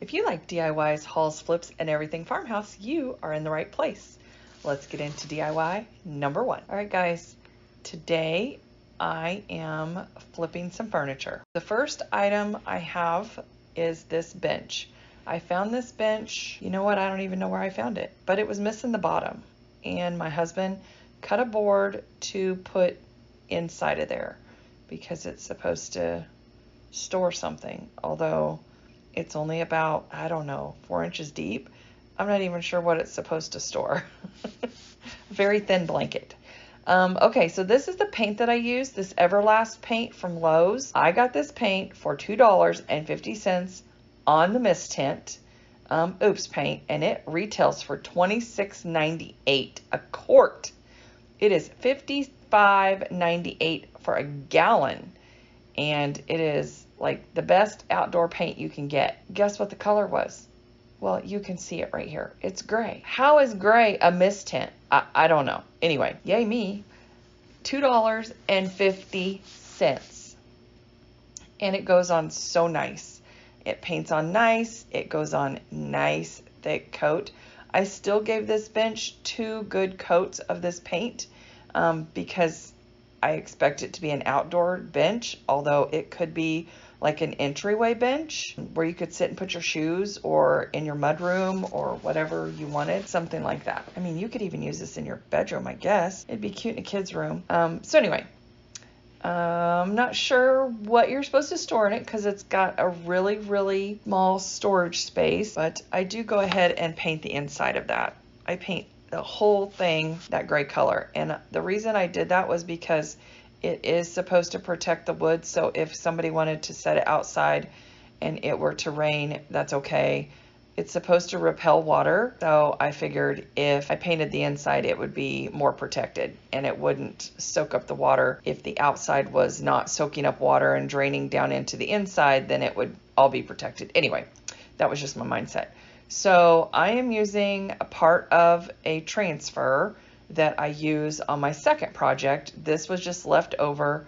If you like DIYs, hauls, flips, and everything farmhouse, you are in the right place. Let's get into DIY number one. All right, guys, today I am flipping some furniture. The first item I have is this bench. I found this bench, you know what, I don't even know where I found it, but it was missing the bottom. And my husband cut a board to put inside of there because it's supposed to store something, although it's only about, I don't know, 4 inches deep. I'm not even sure what it's supposed to store. Very thin blanket. Okay, so this is the paint that I use, this Everlast paint from Lowe's. I got this paint for $2.50 on the Mist Tint Oops paint, and it retails for $26.98 a quart. It is $55.98 for a gallon, and it is like the best outdoor paint you can get. Guess what the color was? Well, you can see it right here. It's gray. How is gray a mist tint? I don't know. Anyway, yay me. $2.50. And it goes on so nice. It paints on nice. It goes on nice thick coat. I still gave this bench 2 good coats of this paint because I expect it to be an outdoor bench, although it could be like an entryway bench where you could sit and put your shoes, or in your mudroom, or whatever you wanted, something like that. I mean, you could even use this in your bedroom, I guess. It'd be cute in a kid's room. So anyway, I'm not sure what you're supposed to store in it because it's got a really, really small storage space, but I do go ahead and paint the inside of that. I paint the whole thing that gray color, and the reason I did that was because it is supposed to protect the wood, so if somebody wanted to set it outside and it were to rain, that's okay. It's supposed to repel water, so I figured if I painted the inside, it would be more protected and it wouldn't soak up the water. If the outside was not soaking up water and draining down into the inside, then it would all be protected. Anyway, that was just my mindset. So I am using a part of a transfer that I use on my second project. This was just left over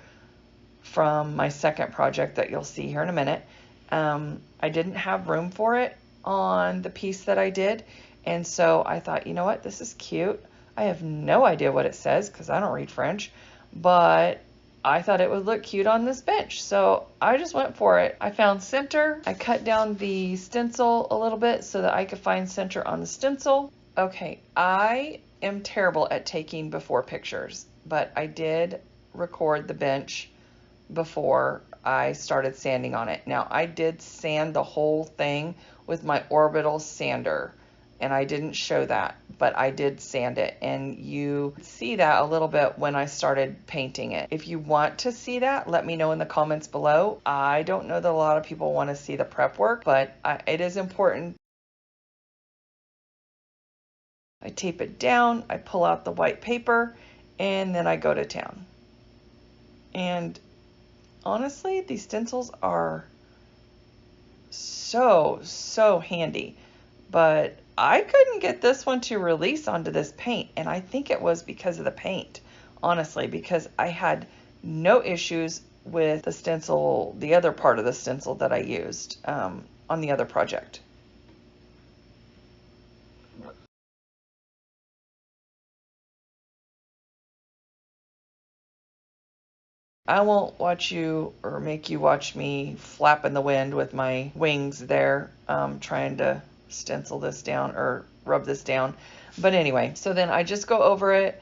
from my second project that you'll see here in a minute. I didn't have room for it on the piece that I did, and so I thought, you know what, this is cute. I have no idea what it says because I don't read French, but I thought it would look cute on this bench, so I just went for it. I found center. I cut down the stencil a little bit so that I could find center on the stencil. Okay, I am terrible at taking before pictures, but I did record the bench before I started sanding on it. Now, I did sand the whole thing with my orbital sander, and I didn't show that, but I did sand it, and you see that a little bit when I started painting it. If you want to see that, let me know in the comments below. I don't know that a lot of people want to see the prep work, but it is important. I tape it down, I pull out the white paper, and then I go to town. And honestly, these stencils are so handy, but I couldn't get this one to release onto this paint, and I think it was because of the paint, honestly, because I had no issues with the stencil, the other part of the stencil that I used on the other project. I won't watch you or make you watch me flap in the wind with my wings there, trying to stencil this down or rub this down. But anyway, so then I just go over it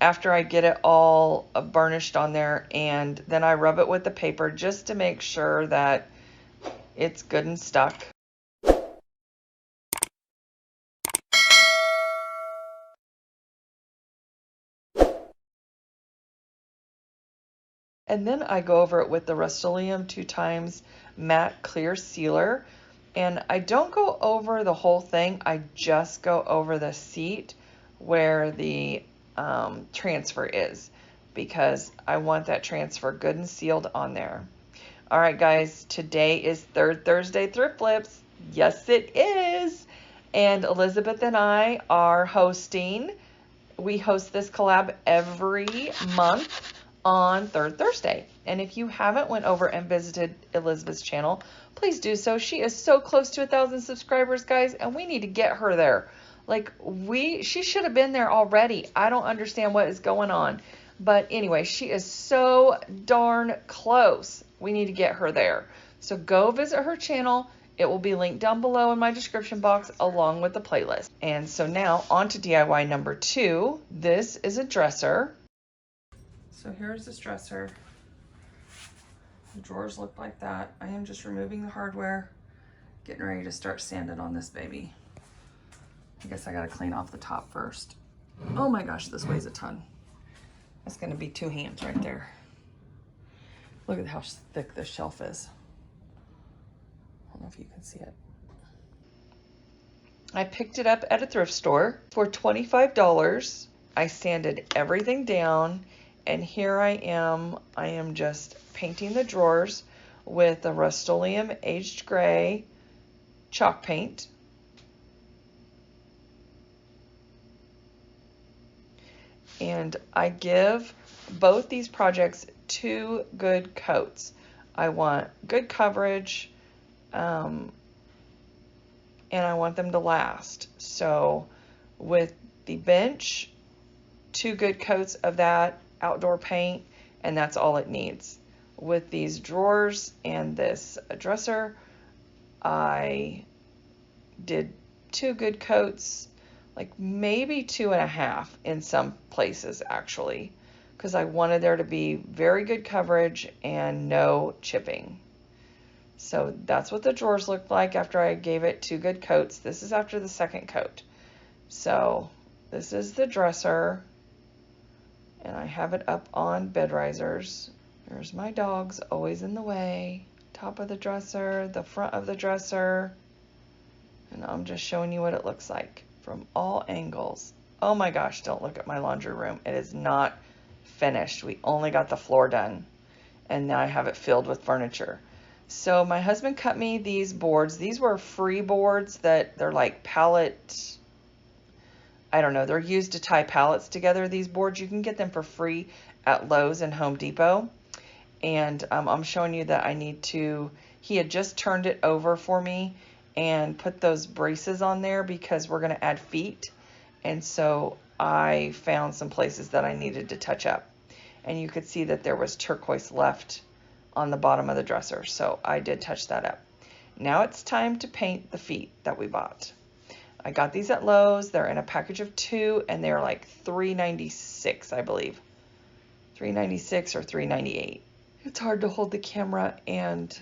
after I get it all burnished on there, and then I rub it with the paper just to make sure that it's good and stuck. And then I go over it with the Rust-Oleum 2x matte clear sealer. And I don't go over the whole thing. I just go over the seat where the transfer is, because I want that transfer good and sealed on there. All right, guys, today is Third Thursday Thrift Flips. Yes, it is. And Elizabeth and I are hosting. We host this collab every month on Third Thursday. And if you haven't went over and visited Elizabeth's channel, please do so. She is so close to 1,000 subscribers, guys, and we need to get her there. Like, she should have been there already. I don't understand what is going on. But anyway, she is so darn close. We need to get her there. So go visit her channel. It will be linked down below in my description box along with the playlist. And so now on to DIY number 2. This is a dresser. So here's this dresser. The drawers look like that. I am just removing the hardware, getting ready to start sanding on this baby. I guess I gotta clean off the top first. Oh my gosh, this weighs a ton. That's gonna be 2 hands right there. Look at how thick this shelf is. I don't know if you can see it. I picked it up at a thrift store for $25. I sanded everything down, and here I am just painting the drawers with the Rust-Oleum Aged Gray chalk paint. And I give both these projects 2 good coats. I want good coverage, and I want them to last. So with the bench, 2 good coats of that outdoor paint, and that's all it needs. With these drawers and this dresser, I did 2 good coats, like maybe 2.5 in some places actually, because I wanted there to be very good coverage and no chipping. So that's what the drawers looked like after I gave it 2 good coats. This is after the 2nd coat. So this is the dresser, and I have it up on bed risers. There's my dogs always in the way. Top of the dresser, the front of the dresser, and I'm just showing you what it looks like from all angles. Oh my gosh, don't look at my laundry room. It is not finished. We only got the floor done, and now I have it filled with furniture. So my husband cut me these boards. These were free boards that they're like pallet, I don't know, they're used to tie pallets together. These boards, you can get them for free at Lowe's and Home Depot. And I'm showing you that I need to, he had just turned it over for me and put those braces on there because we're going to add feet. And so I found some places that I needed to touch up. And you could see that there was turquoise left on the bottom of the dresser. So I did touch that up. Now it's time to paint the feet that we bought. I got these at Lowe's. They're in a package of 2, and they're like $3.96, I believe. $3.96 or $3.98. It's hard to hold the camera and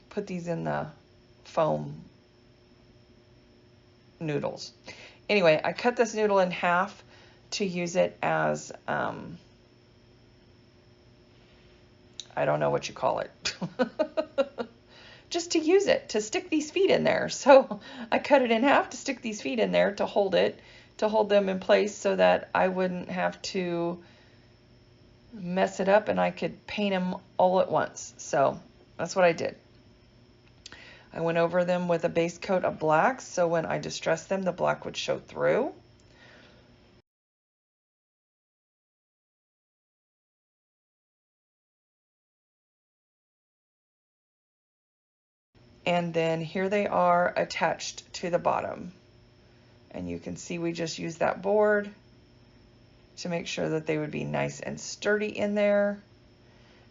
put these in the foam noodles. Anyway, I cut this noodle in half to use it as, I don't know what you call it. Just to use it, to stick these feet in there. So I cut it in half to stick these feet in there to hold it, to hold them in place so that I wouldn't have to mess it up and I could paint them all at once. So that's what I did. I went over them with a base coat of black, so when I distressed them, the black would show through. And then here they are attached to the bottom. And you can see we just used that board to make sure that they would be nice and sturdy in there.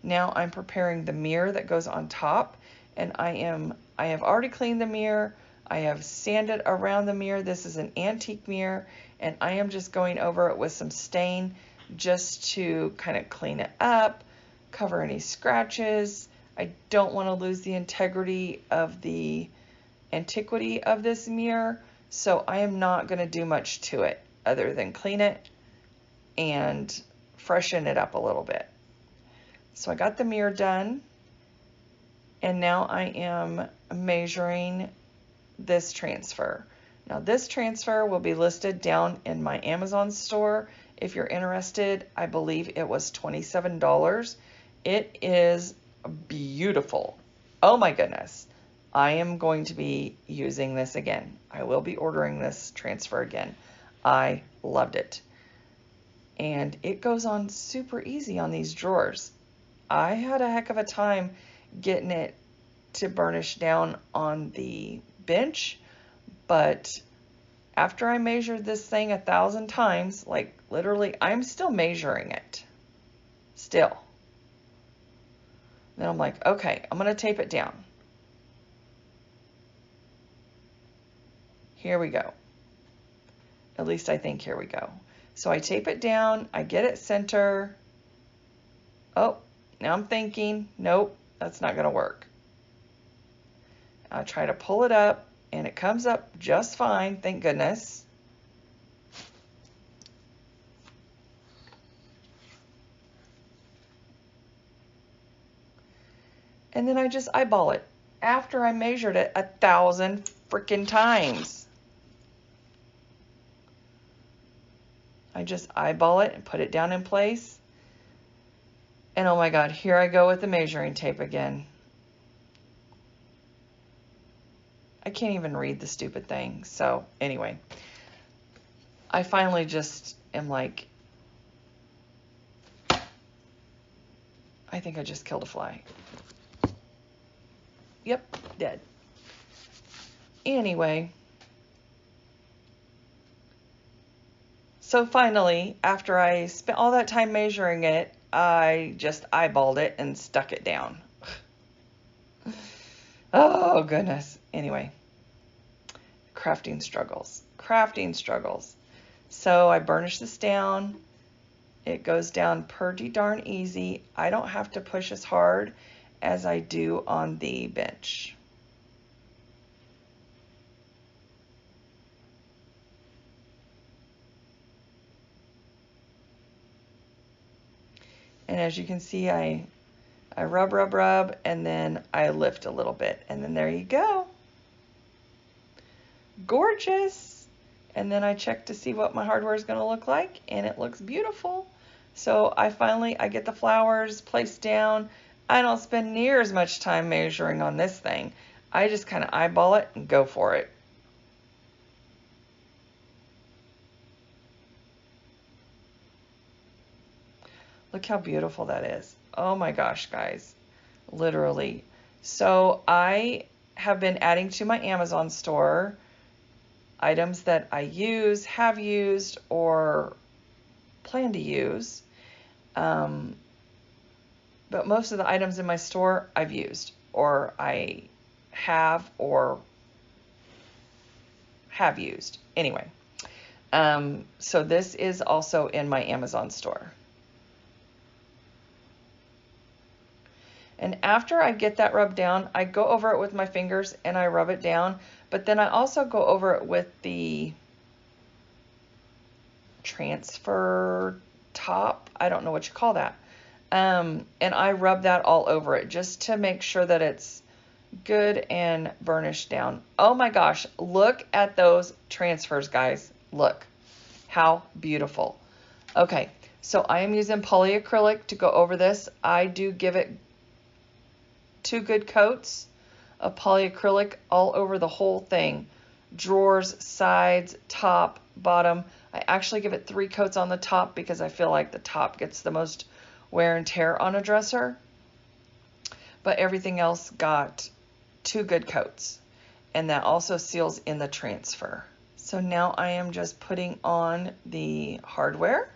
Now I'm preparing the mirror that goes on top, and I have already cleaned the mirror. I have sanded around the mirror. This is an antique mirror, and I am just going over it with some stain just to kind of clean it up, cover any scratches. I don't want to lose the integrity of the antiquity of this mirror, so I am not going to do much to it other than clean it and freshen it up a little bit. So I got the mirror done, and now I am measuring this transfer. Now this transfer will be listed down in my Amazon store if you're interested. I believe it was $27. It is beautiful. Oh my goodness. I am going to be using this again. I will be ordering this transfer again. I loved it. and it goes on super easy on these drawers. I had a heck of a time getting it to burnish down on the bench, but after I measured this thing 1,000 times, like literally, I'm still measuring it. Still. Then I'm like, okay, I'm going to tape it down. Here we go. At least I think here we go. So I tape it down, I get it center. Oh, now I'm thinking, nope, that's not going to work. I try to pull it up, and it comes up just fine, thank goodness. And then I just eyeball it after I measured it 1,000 freaking times. I just eyeball it and put it down in place. And oh my God, here I go with the measuring tape again. I can't even read the stupid thing. So anyway, I finally just am like, I think I just killed a fly. Yep, dead. Anyway, so finally, after I spent all that time measuring it, I just eyeballed it and stuck it down. Oh, goodness. Anyway, crafting struggles. Crafting struggles. So I burnish this down. It goes down pretty darn easy. I don't have to push as hard as I do on the bench. And as you can see, I rub, and then I lift a little bit. And then there you go. Gorgeous. And then I check to see what my hardware is going to look like, and it looks beautiful. So I get the flowers placed down. I don't spend near as much time measuring on this thing. I just kind of eyeball it and go for it. Look how beautiful that is. Oh my gosh, guys. Literally. So I have been adding to my Amazon store items that I use, have used, or plan to use. But most of the items in my store I've used, or I have, or have used. Anyway, so this is also in my Amazon store. And after I get that rubbed down, I go over it with my fingers and I rub it down. But then I also go over it with the transfer top. I don't know what you call that. And I rub that all over it just to make sure that it's good and burnished down. Oh my gosh, look at those transfers, guys. Look how beautiful. Okay, so I am using polyacrylic to go over this. I do give it 2 good coats of polyacrylic all over the whole thing. Drawers, sides, top, bottom. I actually give it 3 coats on the top because I feel like the top gets the most wear and tear on a dresser. But everything else got 2 good coats. And that also seals in the transfer. So now I am just putting on the hardware.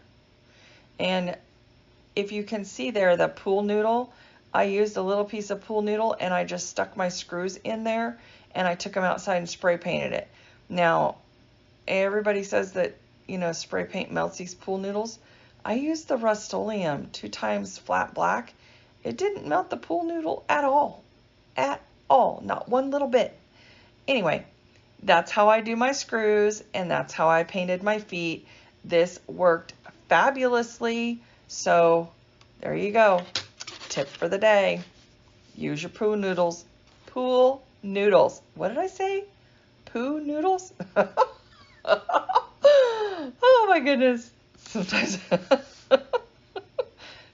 And if you can see there, the pool noodle, I used a little piece of pool noodle and I just stuck my screws in there and I took them outside and spray painted it. Now, everybody says that, you know, spray paint melts these pool noodles. I used the Rust-Oleum 2 times flat black. It didn't melt the pool noodle at all. At all. Not one little bit. Anyway, that's how I do my screws and that's how I painted my feet. This worked fabulously. So there you go. Tip for the day. Use your pool noodles. Pool noodles. What did I say? Poo noodles? Oh my goodness.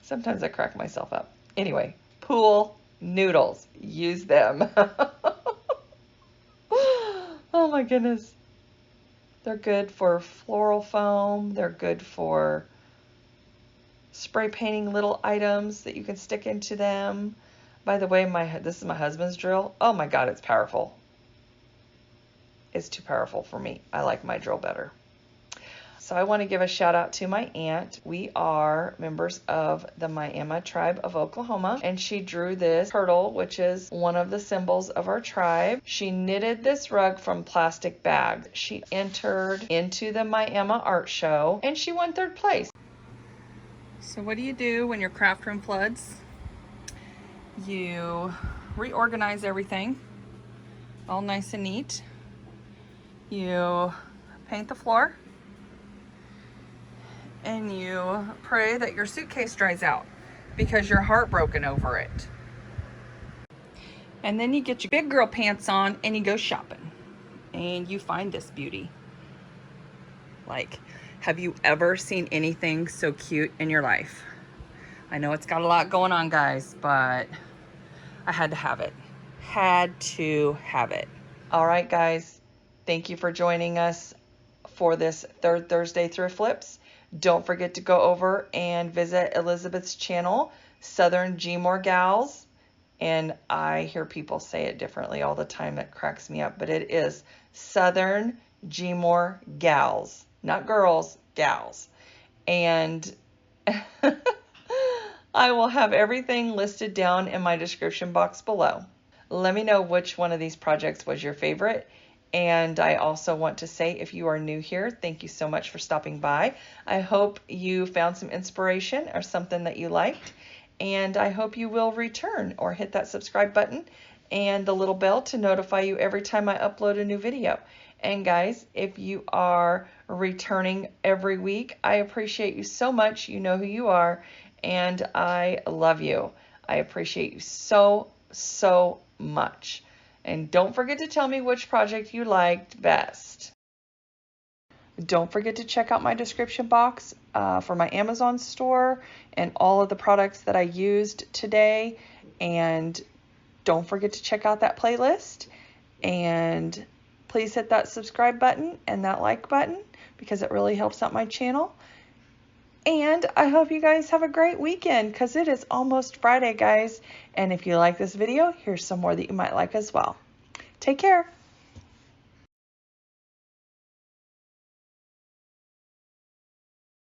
Sometimes I crack myself up. Anyway, pool noodles. Use them. Oh my goodness. They're good for floral foam. They're good for spray painting little items that you can stick into them. By the way, this is my husband's drill. Oh my God, it's powerful. It's too powerful for me. I like my drill better. So I want to give a shout out to my aunt. We are members of the Miami tribe of Oklahoma, and she drew this turtle, which is one of the symbols of our tribe. She knitted this rug from plastic bags. She entered into the Miami art show, and she won 3rd place. So what do you do when your craft room floods? You reorganize everything, all nice and neat. You paint the floor, and you pray that your suitcase dries out because you're heartbroken over it. And then you get your big girl pants on and you go shopping and you find this beauty. Like, have you ever seen anything so cute in your life? I know it's got a lot going on, guys, but I had to have it. Had to have it. All right, guys, thank you for joining us for this 3rd Thursday Thrift Flips. Don't forget to go over and visit Elizabeth's channel, Southern Gmore Gals. And I hear people say it differently all the time. It cracks me up. But it is Southern Gmore Gals. Not girls, gals. And I will have everything listed down in my description box below. Let me know which one of these projects was your favorite. And I also want to say, if you are new here, thank you so much for stopping by. I hope you found some inspiration or something that you liked. And I hope you will return or hit that subscribe button and the little bell to notify you every time I upload a new video. And guys, if you are returning every week, I appreciate you so much. You know who you are. And I love you. I appreciate you so, so much. And don't forget to tell me which project you liked best. Don't forget to check out my description box for my Amazon store and all of the products that I used today. And don't forget to check out that playlist. And please hit that subscribe button and that like button because it really helps out my channel. And I hope you guys have a great weekend because it is almost Friday, guys. And if you like this video, here's some more that you might like as well. Take care.